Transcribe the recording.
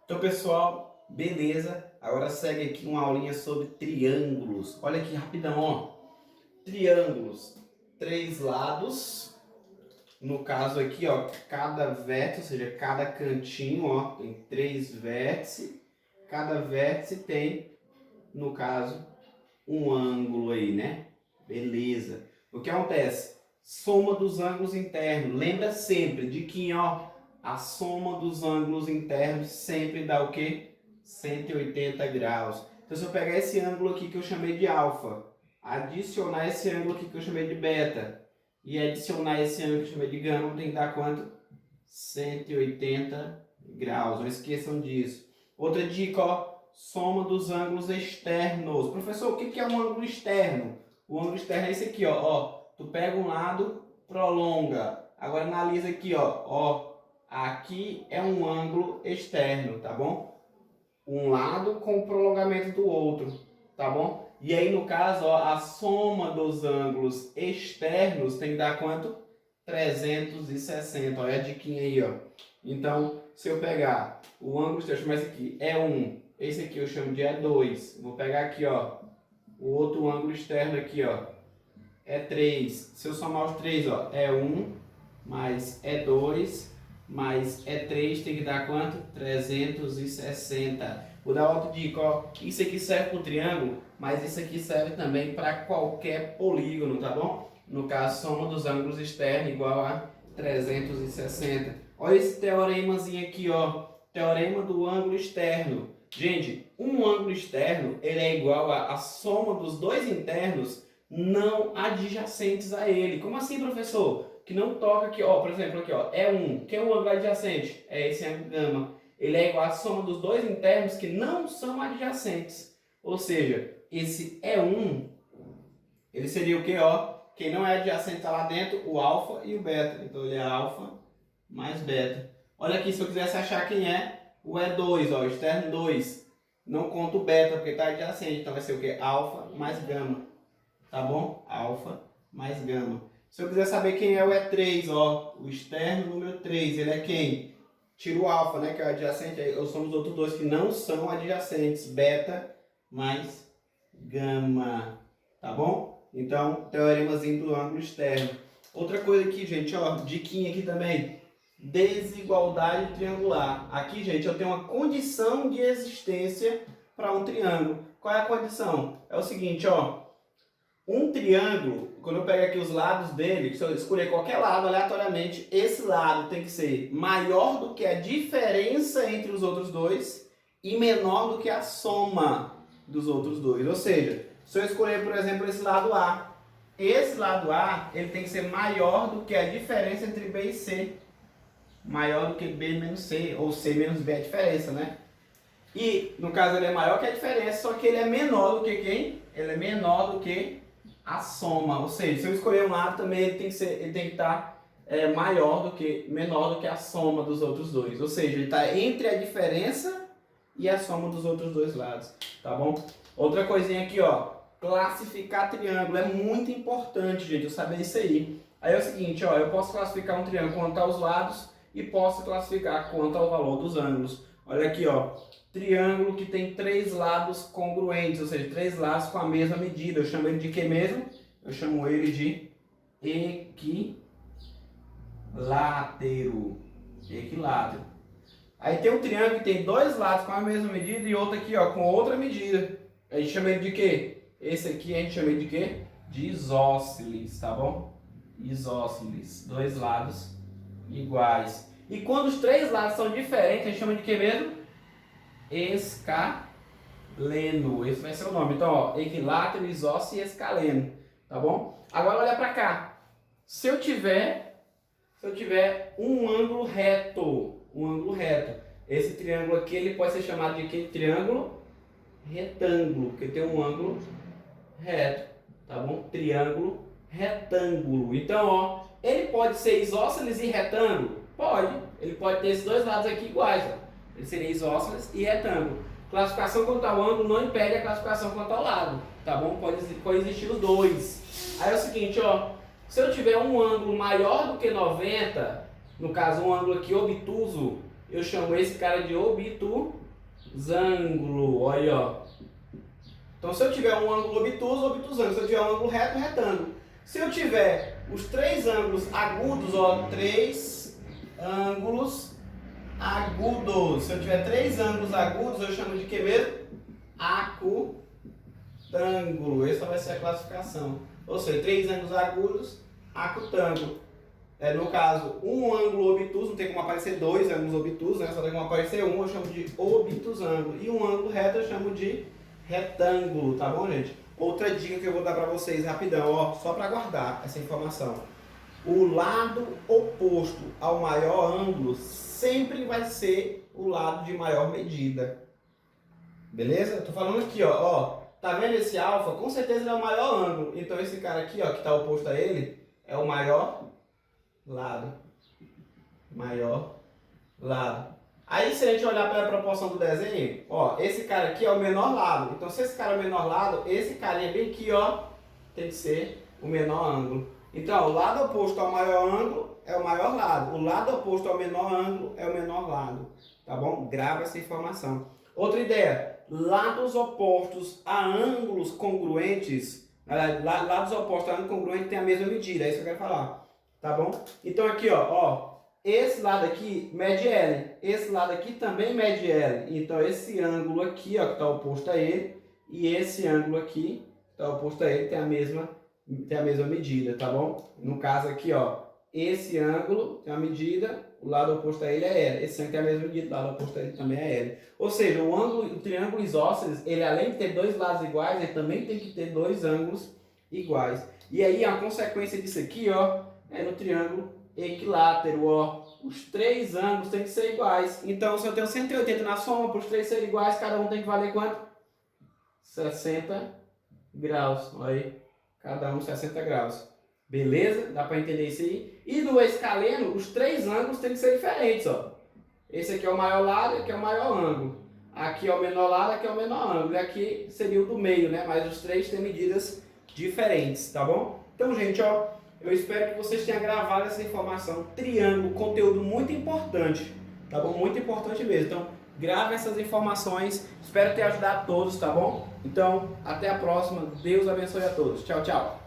Então, pessoal, beleza? Agora segue aqui uma aulinha sobre triângulos. Olha aqui rapidão, ó. Triângulos, três lados. No caso aqui, ó, cada vértice, ou seja, cada cantinho, ó, tem três vértices. Cada vértice tem, no caso, um ângulo aí, né? Beleza. O que acontece? Soma dos ângulos internos. Lembra sempre de que, ó, a soma dos ângulos internos sempre dá o quê? 180 graus. Então, se eu pegar esse ângulo aqui que eu chamei de alfa, adicionar esse ângulo aqui que eu chamei de beta, e adicionar esse ângulo que eu chamei de gama, tem que dar quanto? 180 graus. Não esqueçam disso. Outra dica, ó, soma dos ângulos externos. Professor, o que é um ângulo externo? O ângulo externo é esse aqui, ó. Tu pega um lado, prolonga. Agora analisa aqui, ó. Aqui é um ângulo externo, tá bom? Um lado com o prolongamento do outro, tá bom? E aí, no caso, ó, a soma dos ângulos externos tem que dar quanto? 360. Olha a diquinha aí, ó. Então, se eu pegar o ângulo externo, chama esse aqui, E1. Esse aqui eu chamo de E2. Vou pegar aqui, ó, o outro ângulo externo aqui, ó, E3. Se eu somar os três, ó, E1 mais E2 mais E3 tem que dar quanto? 360. Vou dar outra dica, ó. Isso aqui serve para o triângulo, mas isso aqui serve também para qualquer polígono, tá bom? No caso, soma dos ângulos externos igual a 360. Olha esse teoremazinho aqui, ó. Teorema do ângulo externo. Gente, um ângulo externo ele é igual a soma dos dois internos não adjacentes a ele. Como assim, professor? Que não toca aqui, ó, por exemplo, aqui, ó, E1, que é um ângulo adjacente, é esse ângulo gama. Ele é igual à soma dos dois internos que não são adjacentes. Ou seja, esse E1, ele seria o que, ó? Quem não é adjacente está lá dentro, o alfa e o beta. Então ele é alfa mais beta. Olha aqui, se eu quisesse achar quem é o E2, ó, externo 2. Não conta o beta, porque está adjacente. Então vai ser o que? Alfa mais gama. Tá bom? Alfa mais gama. Se eu quiser saber quem é o E3, ó, o externo número 3, ele é quem? Tira o alfa, né, que é o adjacente, aí somos os outros dois que não são adjacentes, beta mais gama, tá bom? Então, teoremazinho do ângulo externo. Outra coisa aqui, gente, ó, diquinha aqui também, desigualdade triangular. Aqui, gente, eu tenho uma condição de existência para um triângulo. Qual é a condição? É o seguinte, ó, um triângulo, quando eu pego aqui os lados dele, se eu escolher qualquer lado aleatoriamente, esse lado tem que ser maior do que a diferença entre os outros dois e menor do que a soma dos outros dois. Ou seja, se eu escolher, por exemplo, esse lado A, ele tem que ser maior do que a diferença entre B e C. Maior do que B menos C, ou C menos B é a diferença, né? E, no caso, ele é maior que a diferença, só que ele é menor do que quem? Ele é menor do que a soma, ou seja, se eu escolher um lado também ele tem que estar menor do que a soma dos outros dois, ou seja, ele está entre a diferença e a soma dos outros dois lados, tá bom? Outra coisinha aqui, ó, classificar triângulo é muito importante, gente, eu saber isso aí. Aí é o seguinte, ó, eu posso classificar um triângulo quanto aos lados e posso classificar quanto ao valor dos ângulos. Olha aqui, ó. Triângulo que tem três lados congruentes, ou seja, três lados com a mesma medida. Eu chamo ele de que mesmo? Eu chamo ele de equilátero. Equilátero. Aí tem um triângulo que tem dois lados com a mesma medida e outro aqui, ó, com outra medida. A gente chama ele de quê? Esse aqui a gente chama ele de quê? De isósceles, tá bom? Isósceles. Dois lados iguais. E quando os três lados são diferentes, a gente chama de que mesmo? Escaleno. Esse vai ser o nome. Então, ó, equilátero, isósceles e escaleno. Tá bom? Agora olha pra cá. Se eu tiver um ângulo reto, esse triângulo aqui ele pode ser chamado de que? Triângulo retângulo, porque tem um ângulo reto, tá bom? Triângulo retângulo. Então, ó, ele pode ser isósceles e retângulo? Pode. Ele pode ter esses dois lados aqui iguais, ó. Ele seria isósceles e retângulo. Classificação quanto ao ângulo não impede a classificação quanto ao lado, tá bom? Pode existir os dois. Aí é o seguinte, ó, se eu tiver um ângulo maior do que 90, no caso um ângulo aqui obtuso, eu chamo esse cara de obtusângulo. Olha, ó. Então, se eu tiver um ângulo obtuso, obtusângulo. Se eu tiver um ângulo reto, retângulo. Se eu tiver os três ângulos agudos, ó, três ângulos agudos. Se eu tiver três ângulos agudos, eu chamo de que mesmo? Acutângulo. Essa vai ser a classificação. Ou seja, três ângulos agudos, acutângulo. No caso, um ângulo obtuso, não tem como aparecer dois ângulos obtusos, né? Só tem como aparecer um, eu chamo de obtusângulo. E um ângulo reto eu chamo de retângulo, tá bom, gente? Outra dica que eu vou dar pra vocês rapidão, ó, só para guardar essa informação. O lado oposto ao maior ângulo sempre vai ser o lado de maior medida. Beleza? Eu tô falando aqui, ó, tá vendo esse alfa? Com certeza ele é o maior ângulo. Então esse cara aqui, ó, que tá oposto a ele, é o maior lado. Maior lado. Aí se a gente olhar pela proporção do desenho, ó, esse cara aqui é o menor lado. Então se esse cara é o menor lado, esse carinha bem aqui, ó, tem que ser o menor ângulo. Então, o lado oposto ao maior ângulo é o maior lado. O lado oposto ao menor ângulo é o menor lado. Tá bom? Grava essa informação. Outra ideia. Lados opostos a ângulos congruentes. Lados opostos a ângulos congruentes têm a mesma medida. É isso que eu quero falar. Tá bom? Então aqui, ó. Esse lado aqui mede L. Esse lado aqui também mede L. Então esse ângulo aqui, ó, que está oposto a ele. E esse ângulo aqui, que está oposto a ele, tem a mesma medida, tá bom? No caso aqui, ó, esse ângulo tem uma medida, o lado oposto a ele é L. Esse ângulo tem a mesma medida, o lado oposto a ele também é L. Ou seja, o triângulo isósceles, ele além de ter dois lados iguais, ele também tem que ter dois ângulos iguais. E aí a consequência disso aqui, ó, é no triângulo equilátero, ó. Os três ângulos têm que ser iguais. Então, se eu tenho 180 na soma, para os três serem iguais, cada um tem que valer quanto? 60 graus. Olha aí. Cada um 60 graus. Beleza? Dá para entender isso aí? E no escaleno, os três ângulos têm que ser diferentes, ó. Esse aqui é o maior lado, aqui é o maior ângulo. Aqui é o menor lado, aqui é o menor ângulo. E aqui seria o do meio, né? Mas os três têm medidas diferentes, tá bom? Então, gente, ó, eu espero que vocês tenham gravado essa informação. Triângulo, conteúdo muito importante, tá bom? Muito importante mesmo. Então, grave essas informações. Espero ter ajudado a todos, tá bom? Então, até a próxima. Deus abençoe a todos. Tchau, tchau.